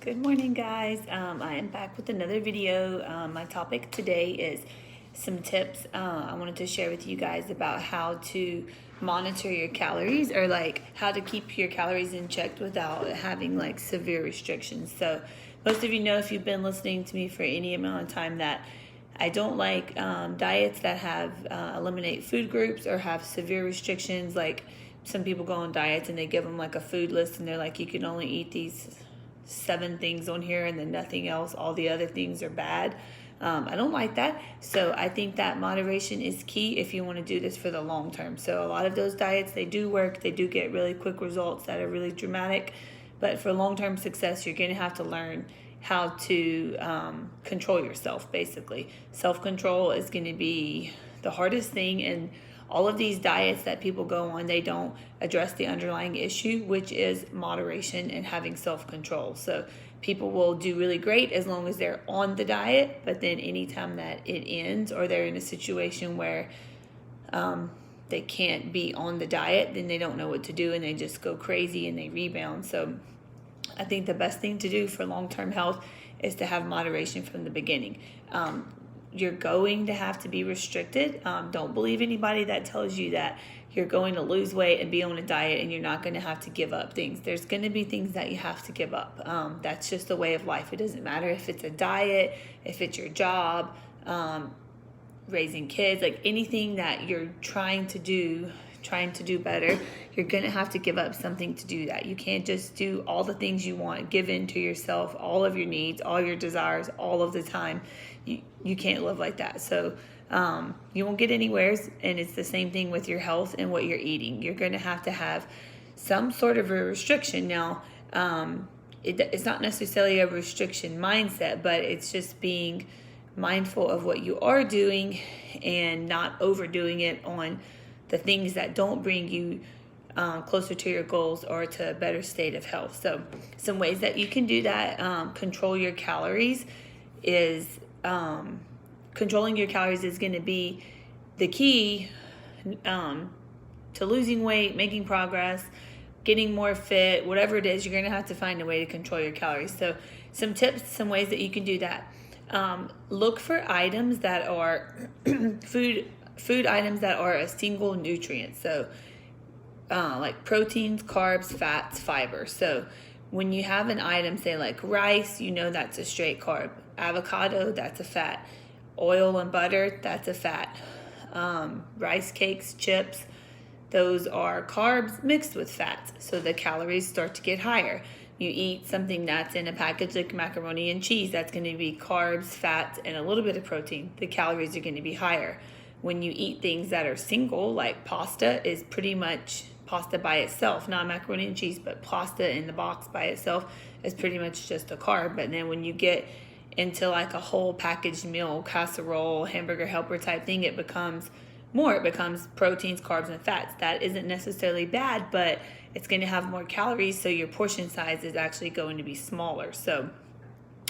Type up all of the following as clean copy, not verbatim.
Good morning, guys. I am back with another video. My topic today is some tips I wanted to share with you guys about how to monitor your calories, or like how to keep your calories in check without having like severe restrictions. So most of you know, if you've been listening to me for any amount of time, that I don't like diets that have eliminate food groups or have severe restrictions. Like some people go on diets and they give them like a food list and they're like, you can only eat these 7 things on here and then nothing else. All the other things are bad. I don't like that. So I think that moderation is key if you want to do this for the long term. So a lot of those diets, they do work. They do get really quick results that are really dramatic. But for long-term success, you're going to have to learn how to control yourself, basically. Self-control is going to be the hardest thing, and all of these diets that people go on, they don't address the underlying issue, which is moderation and having self-control. So people will do really great as long as they're on the diet, but then anytime that it ends or they're in a situation where they can't be on the diet, then they don't know what to do and they just go crazy and they rebound. So I think the best thing to do for long-term health is to have moderation from the beginning. You're going to have to be restricted. Don't believe anybody that tells you that you're going to lose weight and be on a diet and you're not going to have to give up things. There's going to be things that you have to give up. That's just the way of life. It doesn't matter if it's a diet, if it's your job, raising kids, like anything that you're trying to do better, you're going to have to give up something to do that. You can't just do all the things you want, give in to yourself, all of your needs, all your desires, all of the time. You can't live like that. So you won't get anywheres, and it's the same thing with your health and what you're eating. You're going to have some sort of a restriction. Now, it's not necessarily a restriction mindset, but it's just being mindful of what you are doing and not overdoing it on the things that don't bring you closer to your goals or to a better state of health. So some ways that you can do that, control your calories is, controlling your calories is going to be the key to losing weight, making progress, getting more fit, whatever it is. You're going to have to find a way to control your calories. So some tips, some ways that you can do that. Look for items that are food items that are a single nutrient. So like proteins, carbs, fats, fiber. So when you have an item, say like rice, you know that's a straight carb. Avocado, that's a fat. Oil and butter, that's a fat. Rice cakes, chips, those are carbs mixed with fats. So the calories start to get higher. You eat something that's in a package like macaroni and cheese, that's going to be carbs, fats, and a little bit of protein. The calories are going to be higher. When you eat things that are single, like pasta is pretty much pasta by itself, not macaroni and cheese, but pasta in the box by itself is pretty much just a carb. But then when you get into like a whole packaged meal, casserole, hamburger helper type thing, it becomes more. It becomes proteins, carbs, and fats. That isn't necessarily bad, but it's going to have more calories, so your portion size is actually going to be smaller. So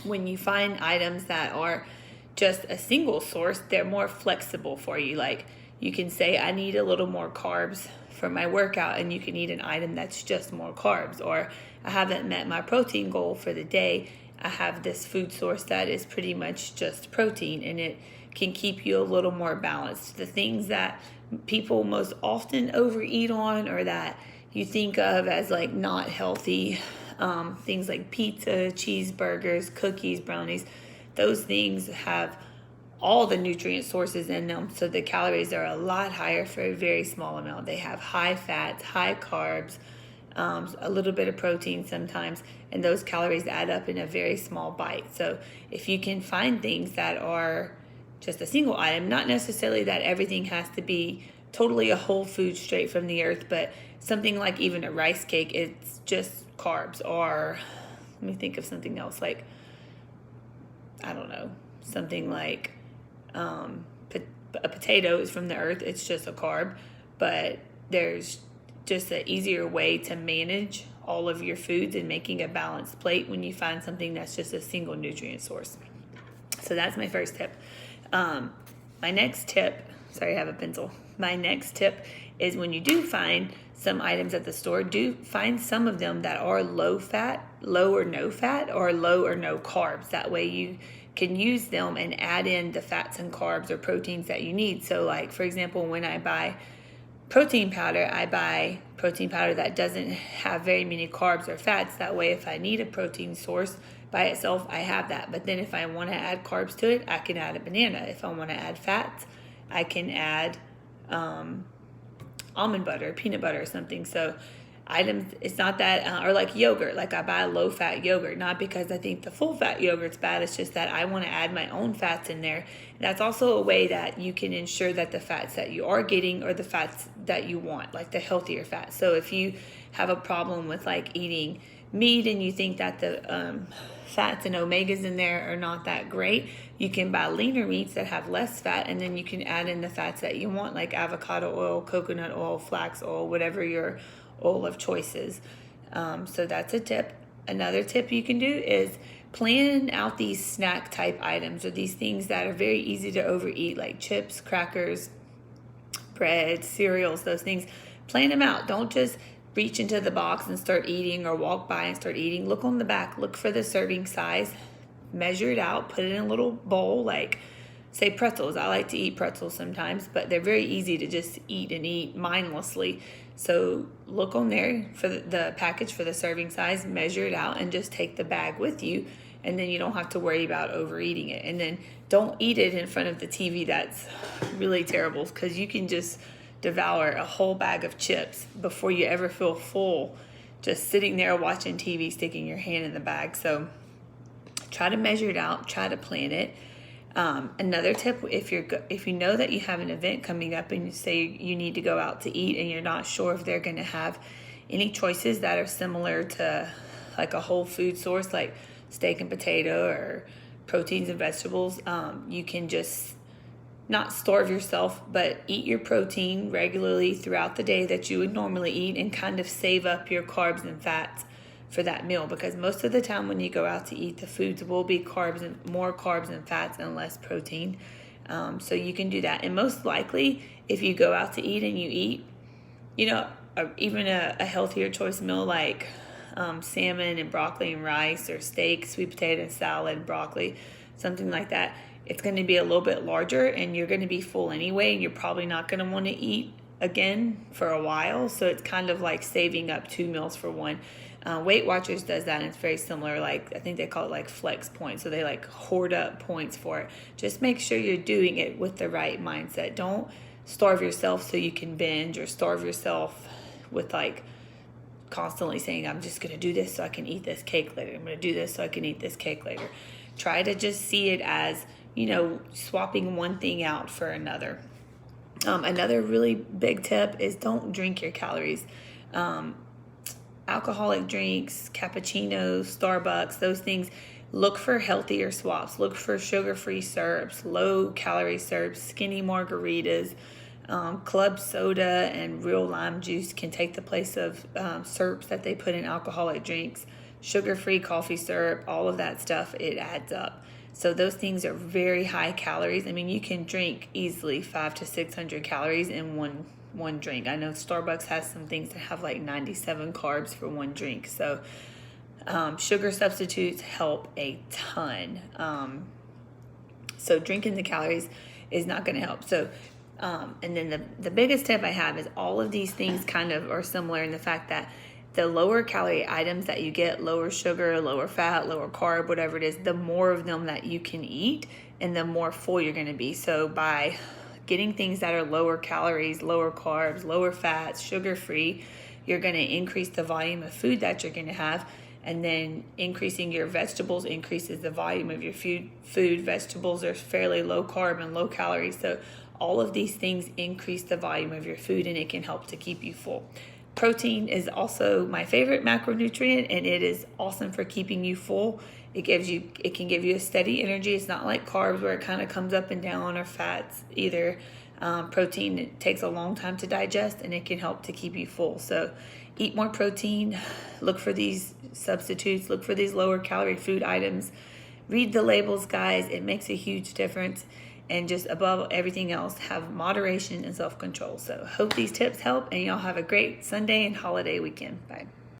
when you find items that are just a single source, they're more flexible for you. Like you can say, I need a little more carbs for my workout, and you can eat an item that's just more carbs. Or I haven't met my protein goal for the day, I have this food source that is pretty much just protein, and it can keep you a little more balanced. The things that people most often overeat on, or that you think of as like not healthy, things like pizza, cheeseburgers, cookies, brownies, those things have all the nutrient sources in them, so the calories are a lot higher for a very small amount. They have high fats, high carbs, a little bit of protein sometimes, and those calories add up in a very small bite. So if you can find things that are just a single item, not necessarily that everything has to be totally a whole food straight from the earth, but something like even a rice cake, it's just carbs. Or let me think of something else, like, I don't know, something like a potato is from the earth, it's just a carb, but there's just an easier way to manage all of your foods and making a balanced plate when you find something that's just a single nutrient source. So that's my first tip. My next tip, sorry, I have a pencil. My next tip is when you do find some items at the store, do find some of them that are low fat low or no fat or low or no carbs. That way you can use them and add in the fats and carbs or proteins that you need. So like, for example, when I buy protein powder, I buy protein powder that doesn't have very many carbs or fats. That way, if I need a protein source by itself, I have that. But then if I want to add carbs to it, I can add a banana. If I want to add fats, I can add almond butter, peanut butter or something. So items, it's not that, or like yogurt, like I buy a low fat yogurt, not because I think the full fat yogurt's bad, it's just that I want to add my own fats in there. That's also a way that you can ensure that the fats that you are getting are the fats that you want, like the healthier fats. So if you have a problem with like eating meat and you think that the fats and omegas in there are not that great, you can buy leaner meats that have less fat, and then you can add in the fats that you want, like avocado oil, coconut oil, flax oil, whatever your oil of choices. So that's a tip. Another tip you can do is plan out these snack type items, or these things that are very easy to overeat, like chips, crackers, bread, cereals, those things. Plan them out. Don't just reach into the box and start eating, or walk by and start eating. Look on the back, look for the serving size, measure it out, put it in a little bowl, like say pretzels. I like to eat pretzels sometimes, but they're very easy to just eat and eat mindlessly. So look on there for the package for the serving size, measure it out, and just take the bag with you. And then you don't have to worry about overeating it. And then don't eat it in front of the TV. That's really terrible, because you can just devour a whole bag of chips before you ever feel full, just sitting there watching TV, sticking your hand in the bag. So try to measure it out, try to plan it. Another tip, if you know that you have an event coming up and you say you need to go out to eat and you're not sure if they're going to have any choices that are similar to like a whole food source, like steak and potato or proteins and vegetables, you can just not starve yourself, but eat your protein regularly throughout the day that you would normally eat, and kind of save up your carbs and fats for that meal, because most of the time when you go out to eat, the foods will be more carbs and fats and less protein. So you can do that. And most likely, if you go out to eat and you eat, even a healthier choice meal like salmon and broccoli and rice, or steak, sweet potato and salad, broccoli, something like that, it's going to be a little bit larger and you're going to be full anyway, and you're probably not going to want to eat again for a while. So it's kind of like saving up 2 meals for one. Weight Watchers does that, and it's very similar. Like, I think they call it like flex points. So they like hoard up points for it. Just make sure you're doing it with the right mindset. Don't starve yourself so you can binge, or starve yourself with like constantly saying, I'm just going to do this so I can eat this cake later. I'm going to do this so I can eat this cake later. Try to just see it as, swapping one thing out for another. Another really big tip is don't drink your calories. Alcoholic drinks, cappuccinos, Starbucks, those things, look for healthier swaps. Look for sugar-free syrups, low-calorie syrups, skinny margaritas. Club soda and real lime juice can take the place of syrups that they put in alcoholic drinks. Sugar-free coffee syrup, all of that stuff, it adds up. So those things are very high calories. I mean, you can drink easily 500 to 600 calories in one drink. I know Starbucks has some things that have like 97 carbs for one drink. So sugar substitutes help a ton. So drinking the calories is not going to help. So and then the biggest tip I have is all of these things kind of are similar in the fact that the lower calorie items that you get, lower sugar, lower fat, lower carb, whatever it is, the more of them that you can eat and the more full you're going to be. So by getting things that are lower calories, lower carbs, lower fats, sugar-free, you're going to increase the volume of food that you're going to have. And then increasing your vegetables increases the volume of your food. Vegetables are fairly low carb and low calorie. So all of these things increase the volume of your food, and it can help to keep you full. Protein is also my favorite macronutrient, and it is awesome for keeping you full. It can give you a steady energy. It's not like carbs where it kind of comes up and down, or fats either. Protein, it takes a long time to digest, and it can help to keep you full. So eat more protein. Look for these substitutes. Look for these lower calorie food items. Read the labels, guys. It makes a huge difference. And just above everything else, have moderation and self-control. So hope these tips help, and y'all have a great Sunday and holiday weekend. Bye.